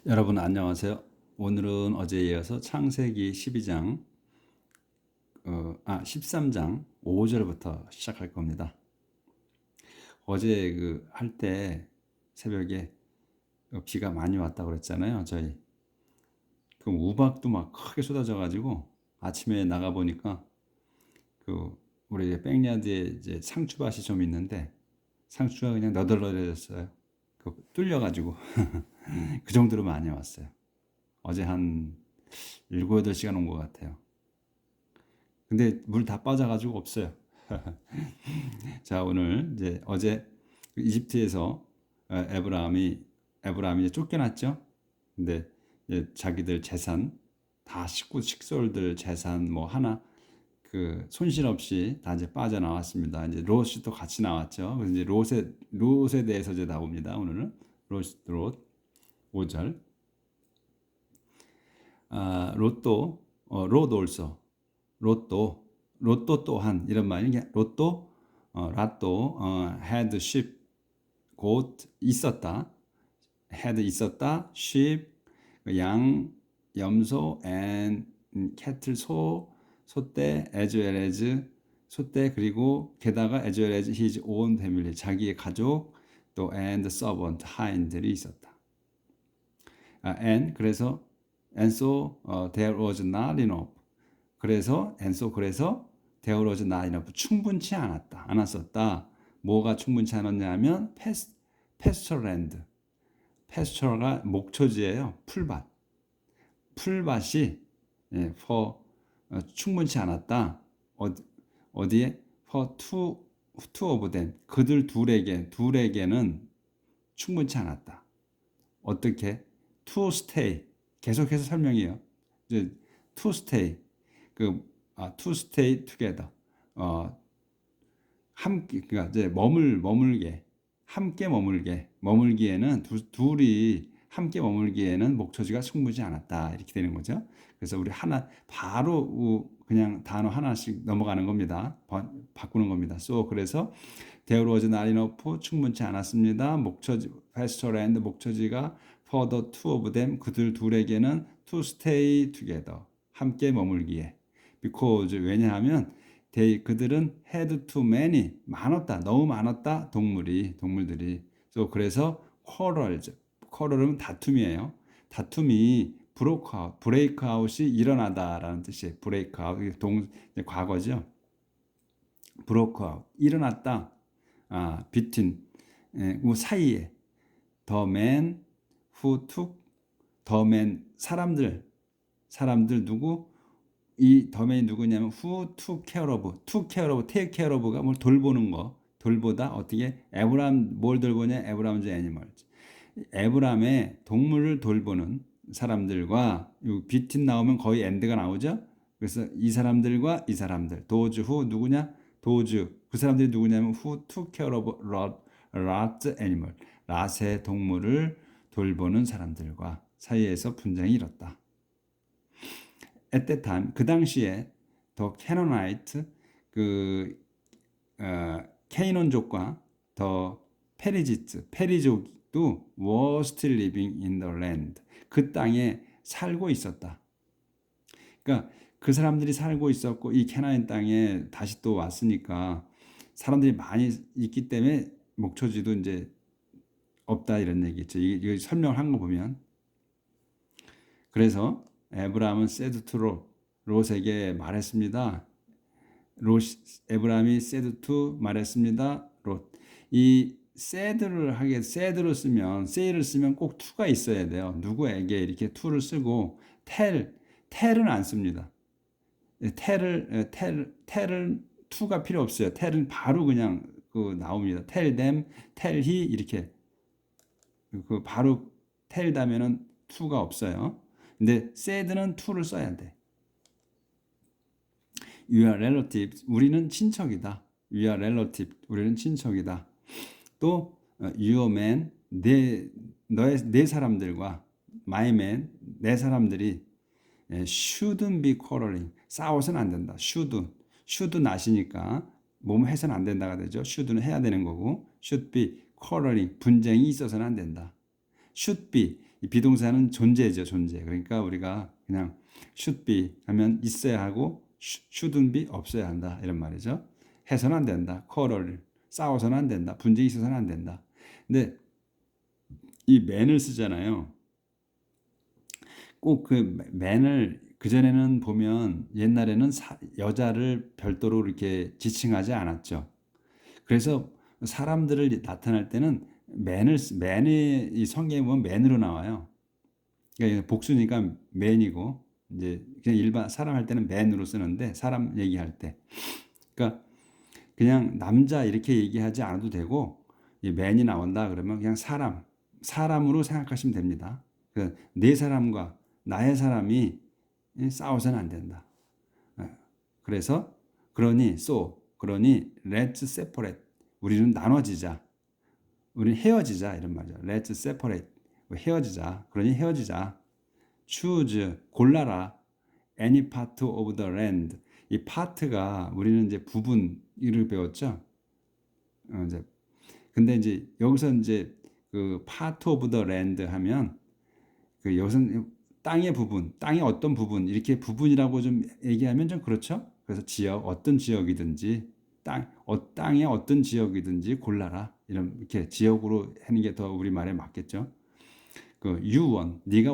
여러분 안녕하세요. 오늘은 어제에 이어서 창세기 12장 13장 5절부터 시작할 겁니다. 어제 할 때 새벽에 비가 많이 왔다고 그랬잖아요. 저희 우박도 막 크게 쏟아져 가지고 아침에 나가 보니까 우리 백야드에 이제 상추밭이 좀 있는데 상추가 그냥 너덜너덜해졌어요. 뚫려 가지고 그 정도로 많이 왔어요. 어제 한 7, 8시간 온 것 같아요. 근데 물 다 빠져가지고 없어요. 자, 오늘 이제 어제 이집트에서 에브라함이 이제 쫓겨났죠. 근데 이제 자기들 재산 다 식솔들 재산 뭐 하나 손실 없이 다 이제 빠져나왔습니다. 이제 롯이 또 같이 나왔죠. 그래서 이제 롯에 대해서 이제 나옵니다. 오늘은 롯 5절. 롯 올소 로또 또한 이런 말이 로또 라또 had sheep 곧 있었다 had 있었다 sheep 양 염소 and cattle 소떼 as well as 소떼 그리고 게다가 as well as his own family 자기의 가족 또 and servant 하인들이 있었다. And 그래서 and so there was not enough 그래서 there was not enough 충분치 않았었다. 뭐가 충분치 않았냐면 pastureland. pasture가 목초지예요. 풀밭이 for 충분치 않았다. 어디에 for two of them 그들 둘에게는 충분치 않았다. 어떻게? to stay 계속해서 설명해요. 이제 to stay to stay together. 함께 그러니까 이제 함께 머물기에는 둘이 함께 머물기에는 목초지가 충분치 않았다. 이렇게 되는 거죠. 그래서 우리 바로 그냥 단어 하나씩 넘어가는 겁니다. 바꾸는 겁니다. 그래서 there was not enough 충분치 않았습니다. pasture and 목초지가 for the two of them 그들 둘에게는 to stay together. 함께 머물기에. because 왜냐하면 그들은 had too many 너무 많았다 동물들이 그래서 quarrel은 다툼이에요. 다툼이 브레이크아웃이 일어나다라는 뜻이에요. 브레이크아웃 과거죠. 브로크아웃 일어났다. between 사이에 the man who took the man 사람들 누구 이 더맨이 누구냐면 who took care of, take care of가 뭘 돌보는 거, 돌보다 어떻게 에브람 뭘 돌보냐? 에브람's animals. 에브람의 동물을 돌보는 사람들과 비틴 나오면 거의 엔드가 나오죠. 그래서 이 사람들과 이 사람들, those who 누구냐? 그 사람들이 누구냐면 who took care of Lot's animal, 랏의 동물을 돌보는 사람들과 사이에서 분쟁이 일었다. at that time 그 당시에 더 캐노나이트 케이논족과 더 페리족도 were still living in the land 그 땅에 살고 있었다. 그러니까 그 사람들이 살고 있었고 이 캐나안 땅에 다시 또 왔으니까 사람들이 많이 있기 때문에 목초지도 이제 없다 이런 얘기겠죠. 이거 설명을 한 거 보면 그래서 에브라함은 said to 롯에게 말했습니다. 에브라함이 said to 말했습니다. 롯. 이 said를 쓰면 say를 쓰면 꼭 to가 있어야 돼요. 누구에게 이렇게 to를 쓰고 tell은 안 씁니다. tell은 to가 필요 없어요. tell은 바로 그냥 나옵니다. tell them, tell he 이렇게 바로 tell 다면은 to가 없어요. 근데 said는 to를 써야 돼. You are relatives. 우리는 친척이다. We are relative. 우리는 친척이다. 또 your man 내 사람들과 my man 내 사람들이 shouldn't be quarreling. 싸워서는 안 된다. should not이니까 뭐뭐 해서는 안 된다가 되죠. should는 해야 되는 거고 should be quarreling. 분쟁이 있어서는 안 된다. should be 이 비동사는 존재죠, 존재. 그러니까 우리가 그냥 should be 하면 있어야 하고 shouldn't be 없어야 한다 이런 말이죠. 해서는 안 된다. quarrel 싸워서는 안 된다. 분쟁이 있어서는 안 된다. 근데 이 man을 쓰잖아요. 꼭 그 man을 그전에는 보면 옛날에는 여자를 별도로 이렇게 지칭하지 않았죠. 그래서 사람들을 나타날 때는 man의 이 성경에 보면 man으로 나와요. 그러니까 복수니까 man이고 이제 그냥 일반 사람 할 때는 man으로 쓰는데 사람 얘기할 때 그러니까 그냥 남자 이렇게 얘기하지 않아도 되고 이 man이 나온다 그러면 그냥 사람으로 생각하시면 됩니다. 그러니까 내 사람과 나의 사람이 싸워서는 안 된다. 그래서 그러니 let's separate 우리는 나눠지자. 우리는 헤어지자 이런 말이죠. Let's separate. 헤어지자. 그러니 헤어지자. Choose. 골라라. Any part of the land. 이 part가 우리는 이제 부분을 배웠죠. 이제 근데 이제 여기서 이제 그 part of the land 하면 그 여기서 땅의 부분, 땅의 어떤 부분 이렇게 부분이라고 좀 얘기하면 좀 그렇죠. 그래서 지역 어떤 지역이든지 땅의 어떤 지역이든지 골라라. 이렇게 지역으로 하는 게 더 우리 말에 맞겠죠. 그 you want, 네가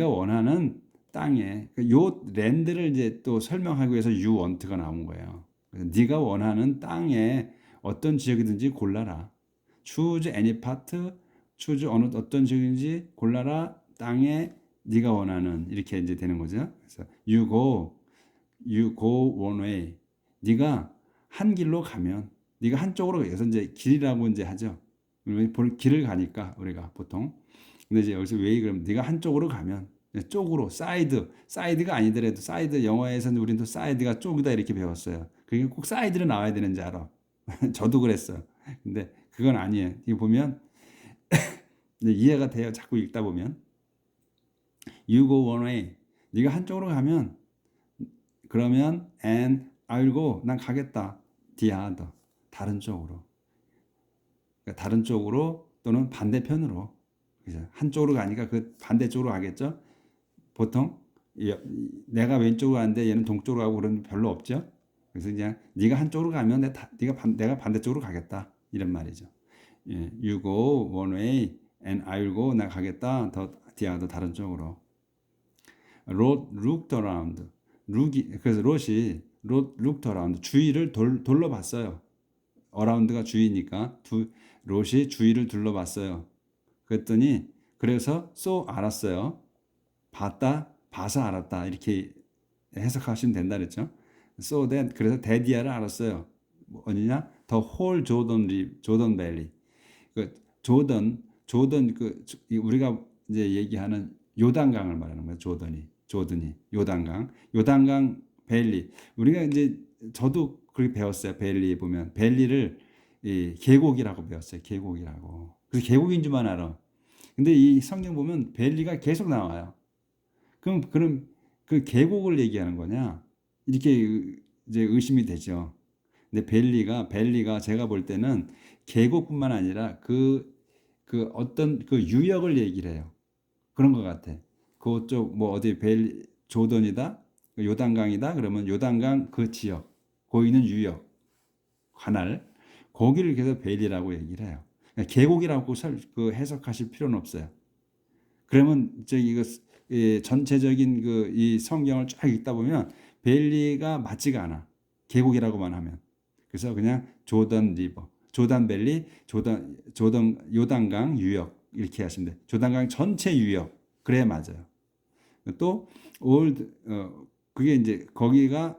원하는 땅에 요 랜드를 이제 또 설명하기 위해서 you want가 나온 거예요. 그래서 네가 원하는 땅에 어떤 지역이든지 골라라. choose any part, choose 어떤 지역인지 골라라. 땅에 네가 원하는 이렇게 이제 되는 거죠. 그래서 you go one way. 네가 한 길로 가면 네가 한쪽으로 여기서 이제 길이라고 이제 하죠. 길을 가니까 우리가 보통. 근데 이제 여기서 왜 그러면 네가 한쪽으로 가면 쪽으로 사이드가 아니더라도 사이드 영어에서는 우리는 또 사이드가 쪽이다 이렇게 배웠어요. 그게 꼭 사이드로 나와야 되는지 알아. 저도 그랬어요. 근데 그건 아니에요. 이거 보면 이해가 돼요. 자꾸 읽다 보면 you go one way. 네가 한쪽으로 가면 그러면 and I'll go. 난 가겠다. the other. 다른 쪽으로. 그러니까 다른 쪽으로 또는 반대편으로. 그죠? 한쪽으로 가니까 그 반대쪽으로 가겠죠? 보통 내가 왼쪽으로 가는데 얘는 동쪽으로 가고 그런 별로 없죠? 그래서 그냥 네가 한쪽으로 가면 내가 반대쪽으로 가겠다. 이런 말이죠. 예, you go one way and I'll go. 나 가겠다. the other 다른 쪽으로. looked around. 그래서 롯이 looked around. 주위를 둘러봤어요. around가 주위니까 롯이 주위를 둘러봤어요. 그랬더니 그래서 알았어요. 봐서 알았다. 이렇게 해석하시면 된다 그랬죠. 그래서 데디아를 알았어요. 어디냐? 더 홀 조던 밸리. 그 조던 우리가 이제 얘기하는 요단강을 말하는 거예요. 조던이 요단강 밸리. 우리가 이제 저도 그렇게 배웠어요. 밸리 보면 밸리를 이 계곡이라고 배웠어요. 계곡이라고. 그래서 계곡인 줄만 알아. 근데 이 성경 보면 밸리가 계속 나와요. 그럼 그 계곡을 얘기하는 거냐? 이렇게 이제 의심이 되죠. 근데 밸리가 제가 볼 때는 계곡뿐만 아니라 그 어떤 그 유역을 얘기를 해요. 그런 것 같아. 그쪽 뭐 어디 조던이다, 요단강이다. 그러면 요단강 그 지역, 거기 있는 유역, 관할, 거기를 계속 밸리라고 얘기를 해요. 그러니까 계곡이라고 그 해석하실 필요는 없어요. 그러면 이거 전체적인 이 성경을 쫙 읽다 보면 밸리가 맞지가 않아. 계곡이라고만 하면. 그래서 그냥 조단 밸리, 요단강 유역 이렇게 하시면 돼. 조단강 전체 유역. 그래야 맞아요. 또 그게 이제 거기를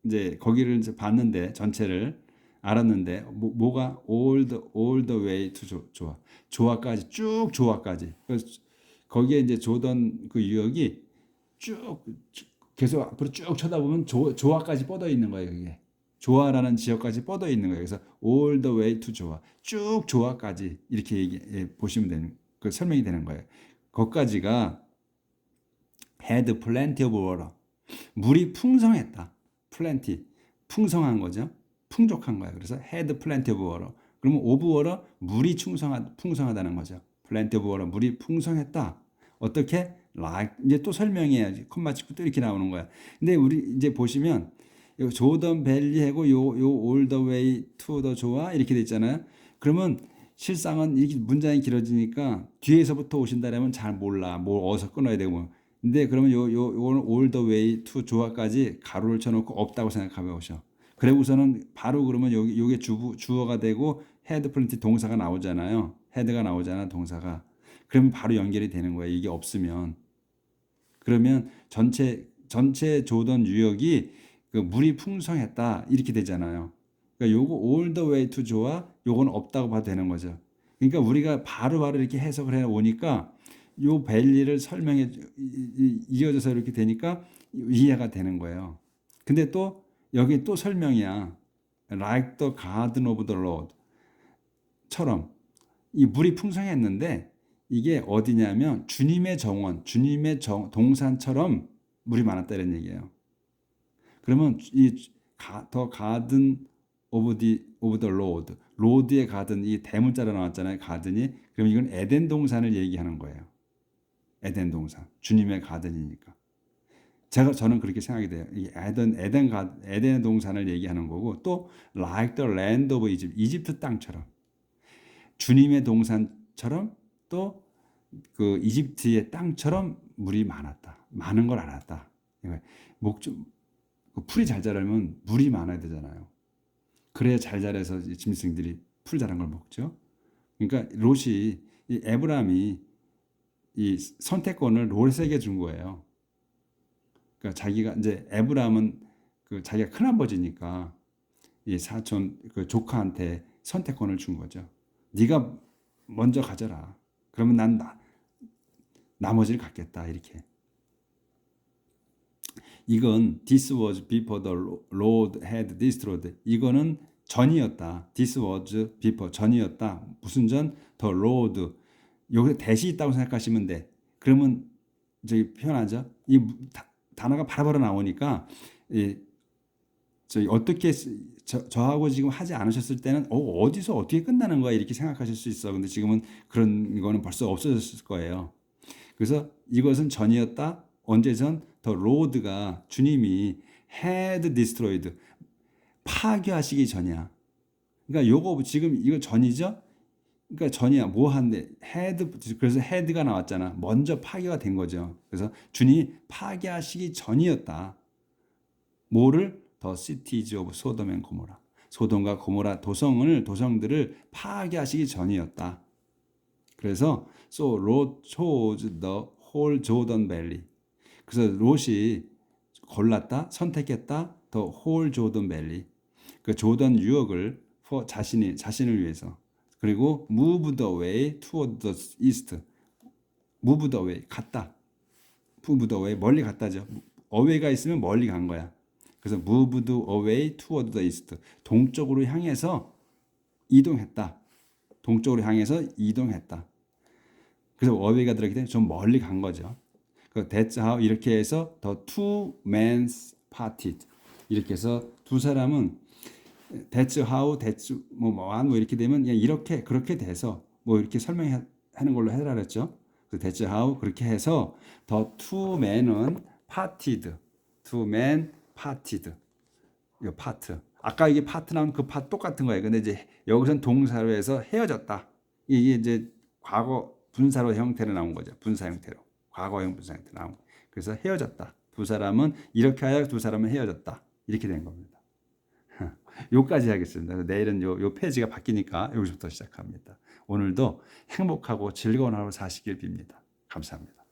이제 봤는데 전체를 알았는데 뭐가 all the way to 조아까지 쭉 조아까지. 거기에 이제 조던 그 유역이 쭉 계속 앞으로 쭉 쳐다보면 조아까지 뻗어 있는 거예요. 그게 조아라는 지역까지 뻗어 있는 거예요. 그래서 all the way to 조아 쭉 조아까지 이렇게 보시면 되는 그 설명이 되는 거예요. 거기까지가 had plenty of water. 물이 풍성했다. plenty. 풍성한 거죠. 풍족한 거예요. 그래서 had plenty of water. 그러면 of water 물이 풍성하다는 거죠. plenty of water. 물이 풍성했다. 어떻게? like 이제 또 설명해야지. 콤마 찍고 또 이렇게 나오는 거야. 근데 우리 이제 보시면 요 조던 밸리하고 요 all the way to the 조아 이렇게 돼 있잖아요. 그러면 실상은 이렇게 문장이 길어지니까 뒤에서부터 오신다라면 잘 몰라. 뭘 어디서 끊어야 되고 뭐. 근데 그러면 요거는 all the way to 조아까지 가로를 쳐놓고 없다고 생각하면 오셔. 그래 우선은 바로 그러면 요게 주어가 되고 헤드 플랜트 동사가 나오잖아요. 헤드가 나오잖아 동사가. 그러면 바로 연결이 되는 거예요. 이게 없으면. 그러면 전체 조던 유역이 그 물이 풍성했다 이렇게 되잖아요. 그러니까 요거 all the way to 조와 요건 없다고 봐도 되는 거죠. 그러니까 우리가 바로바로 이렇게 해석을 해 오니까 요 밸리를 설명해 이어져서 이렇게 되니까 이해가 되는 거예요. 근데 또 여기 또 설명이야. like the garden of the Lord 처럼 이 물이 풍성했는데 이게 어디냐면 주님의 정원, 주님의 동산처럼 물이 많았다 이런 얘기예요. 그러면 더 가든 오브 더 로드, 로드의 가든 이 대문자로 나왔잖아요. 가든이. 그럼 이건 에덴 동산을 얘기하는 거예요. 에덴 동산, 주님의 가든이니까. 저는 그렇게 생각이 돼요. 이 에덴 동산을 얘기하는 거고 또 like the land of Egypt, 이집트 땅처럼 주님의 동산처럼 또 그 이집트의 땅처럼 물이 많았다. 많은 걸 알았다. 풀이 잘 자라면 물이 많아야 되잖아요. 그래야 잘 자라서 짐승들이 풀 자란 걸 먹죠. 그러니까 롯이 이 에브람이 이 선택권을 롯에게 준 거예요. 그러니까 자기가 이제 에브람은 그 자기가 큰아버지니까 이 사촌 그 조카한테 선택권을 준 거죠. 네가 먼저 가져라. 그러면 난 나머지를 갖겠다 이렇게. 이건 this was before the Lord had destroyed. 이거는 전이었다. This was before 전이었다. 무슨 전? The Lord. 여기 대시 있다고 생각하시면 돼. 그러면 저기 표현하죠. 이 단어가 바로바로 나오니까 저희 어떻게 저하고 지금 하지 않으셨을 때는 어디서 어떻게 끝나는 거야 이렇게 생각하실 수 있어. 근데 지금은 그런 거는 벌써 없어졌을 거예요. 그래서 이것은 전이었다. 언제 전? 더 로드가 주님이 had destroyed 파괴하시기 전이야. 그러니까 요거 지금 이거 전이죠? 그러니까 전이야. 뭐 한데 had 그래서 had가 나왔잖아. 먼저 파괴가 된 거죠. 그래서 주님이 파괴하시기 전이었다. 뭐를? 더 cities of Sodom and Gomorrah. 소돔과 고모라 도성들을 파괴하시기 전이었다. 그래서 so Lot chose the whole Jordan Valley. 그래서 롯이 골랐다, 선택했다, the whole Jordan Valley. 그 조던 유역을 for 자신을 위해서. 그리고 move the way toward the east. move the way 갔다. move the way 멀리 갔다죠. away가 있으면 멀리 간 거야. 그래서 moved away toward the east. 동쪽으로 향해서 이동했다. 동쪽으로 향해서 이동했다. 그래서 away가 들어가기 때문에 좀 멀리 간 거죠. That's how 이렇게 해서 the two men parted. 이렇게 해서 두 사람은 That's how, that's 뭐 이렇게 되면 그냥 이렇게 그렇게 돼서 뭐 이렇게 설명하는 걸로 해라 그랬죠. That's how 그렇게 해서 the two men은 parted. two men parted. 이 파트. 아까 이게 파트 나온 그 파트 똑같은 거예요. 근데 이제 여기서는 동사로 해서 헤어졌다. 이게 이제 과거 분사로 형태로 나온 거죠. 분사 형태로. 과거형 분사 형태로 나온 거예요. 그래서 헤어졌다. 두 사람은 이렇게 하여 두 사람은 헤어졌다. 이렇게 된 겁니다. 요까지 하겠습니다. 내일은 요 페이지가 바뀌니까 여기서부터 시작합니다. 오늘도 행복하고 즐거운 하루 사시길 빕니다. 감사합니다.